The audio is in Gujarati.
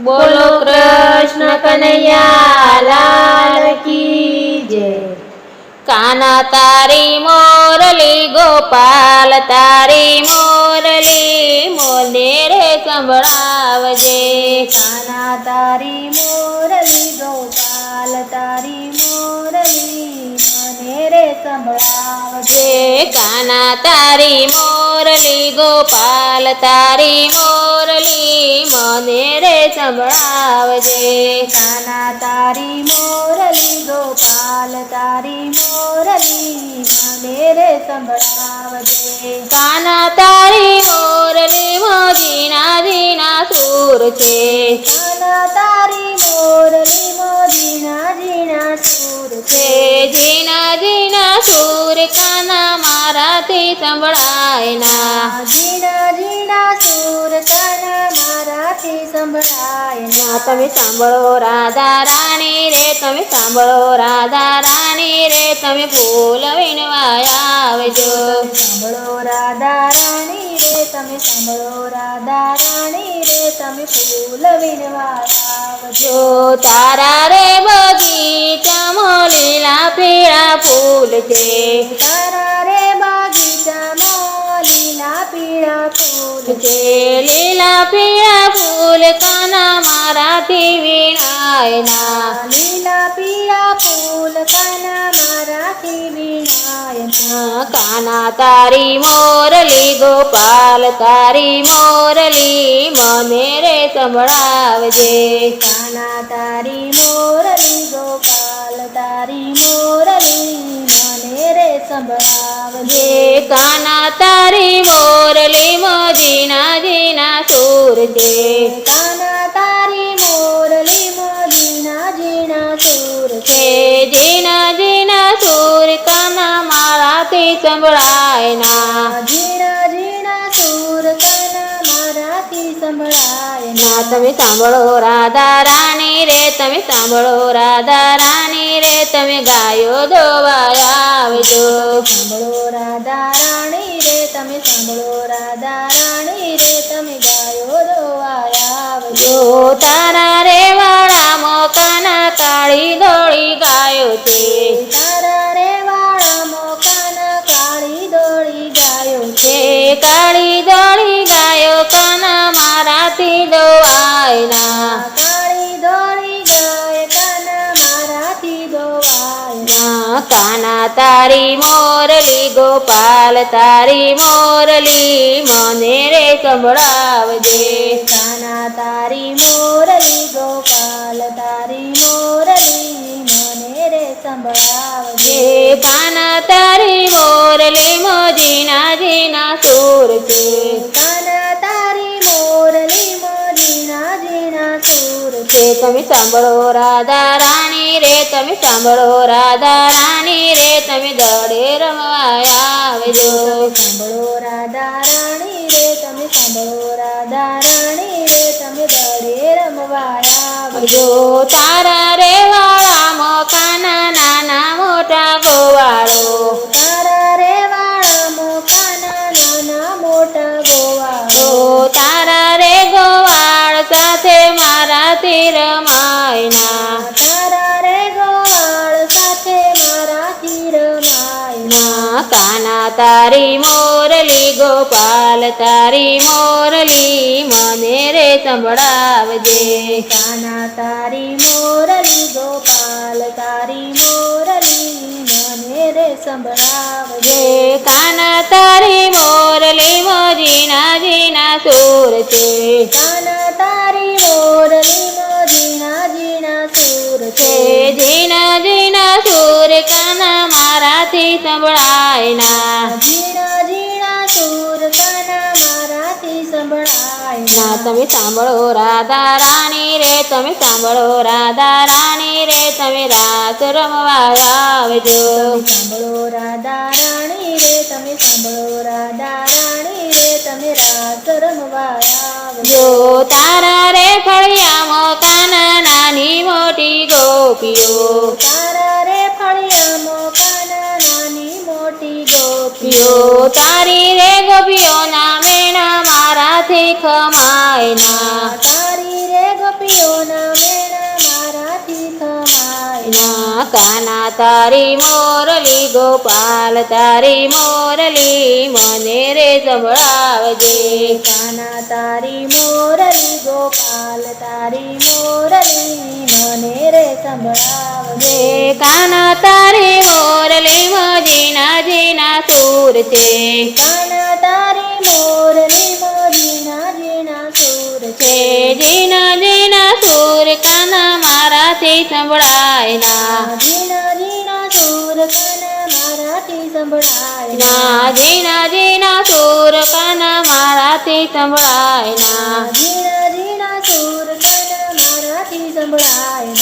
બોલો કૃષ્ણ કનૈયા લાલ કી જય। કાના તારી મોરલી ગોપાલ તારી મોરલી મોને રે સંભળાવજે। કાના તારી મોરલી ગોપાલ તારી મોરલી મને રે સંભળાવજે। કાના તારી મોરલી ગોપાલ તારી મોરલી મને રે સંભળાવજે। કાના તારી મોરલી ગોપાલ તારી મોરલી મને રે સંભળાવજે। કાના તારી મોરલી મોજીના જીના સૂર છે। કાના તારી મોરલી મોજીના જીના સૂર છે। જીના જીના સૂર કાના મારાથી સંભળાય ના। જીના જીના સૂર કાના મારાથી સંભળાય ના। તમે સાંભળો રાધા રાણી રે તમે સાંભળો રાધા રાણી રે તમે ફૂલ વીણવા આવજો। સાંભળો રાધા રાણી રે તમે સાંભળો રાધા રાણી રે તમે ફૂલ વીણવા આવજો। તારા રે બગીચામાં લીલા પીળા ફૂલ છે। તારા રે બગીચામાં લીલા પીળા ફૂલ છે। લીલા પીળા ફૂલ કાના મારાથી વીણાય ના। લીલા પીળા ફૂલ કાના મારાથી વીણાય ના। કાના તારી મોરલી ગોપાલ તારી મોરલી મને રે સંભળાવજે। કાના તારી મોરલી ગોપાલ તારી મોરલી મને રે સંભળાવજે। કાના તારી મોરલી મોજીના જીના સૂર છે। કાના તારી મોરલી મોજીના જીના સૂર છે। જીના જીના સૂર કાના મારાથી સંભળાય ના। ઝીણા ઝીણા સૂર કાના મારાથી સંભળાય ના તમે સાંભળો રાધા રાણી રે તમે સાંભળો રાધા રાણી રે તમે ગાયો દોવા આવજો। સાંભળો રાધા રાણી રે તમે સાંભળો રાધા રાણી રે તમે ગાયો દોવાયા આવજો। તારા રે વાળામાં કાના કાળી ધોળી ગાયો છે। તારા રે વાળામાં કાના કાળી દોડી ગાયો છે। કાળી ધોળી ગાયો કાના મારાથી દોવાય ના। કાળી દોડી ગાય કાના મારાથી દોવાય ના। કાના તારી મોરલી ગોપાલ તારી મોરલી મને રે સંભળાવજે। કાના તારી મોરલી ગોપાલ તારી મોરલી મને રે સંભળાવજે। કાના તારી મોરલી મોજીના જીના સૂર છે। કાના તારી મોરલી મોજીના જીના સૂર છે। તમે સાંભળો રાધા રાણી રે તમે સાંભળો રાધા રાણી રે તમે દડે રમવા આવજો। સાંભળો રાધા રાણી રે તમે સાંભળો રાધા રાણી રે તમે દડે રમવા આવજો। તારા રે વાળામાં કાના નાના મોટા ગોવાળો। તારા રે વાળામાં કાના નાના મોટા ગોવાળો। તારા રે ગોવાળ સાથે મારાથી રમાય ના। તારા રે ગોવાળ સાથે મારાથી રમાય ના। કાના તારી મોરલી ગોપાલ તારી મોરલી મને રે સંભળાવજે। કાના તારી મોરલી ગોપાલ તારી મોરલી મને રે સંભળાવજે। કાના તારી મોરલી મોજીના જીના સૂર છે। કાના તારી મોરલી મોજીના જીના સૂર છે। જીના જીના સૂર કાના મારાથી સંભળાય ના। ઝીણા ઝીણા સૂર કાના મારાથી સંભળાય ના તમે સાંભળો રાધા રાણી રે તમે સાંભળો રાધા રાણી રે તમે રાસ રમવા આવજો। સાંભળો રાધા રાણી રે તમે સાંભળો રાધા રાણી રે તમે રાસ રમવા આવજો। તારા રે ફળિયામાં કાના નાની મોટી ગોપીઓ। તારા રે ફળિયામાં કાના નાની મોટી ગોપીઓ। તારી રે ગોપીઓના મેણા મારાથી ખમાય ના। તારી રે ગોપીઓ ના. કાના તારી મોરલી ગોપાલ તારી મોરલી મને રે સંભળાવજે કાના તારી મોરલી ગોપાલ તારી મોરલી મને રે સંભળાવજે. કાના તારી મોરલી ઝીણા ઝીણા સૂર છે કાના તારી મોરલી ઝીણા ઝીણા સૂર છે. ઝીણા ઝીણા સૂર કાના મારાથી સંભળાય ના ઝીણા ઝીણા સૂર કાના મારાથી સંભળાય ના ઝીણા ઝીણા સૂર કાના મારાથી સંભળાય ના ઝીણા ઝીણા સૂર કાના મારાથી સંભળાય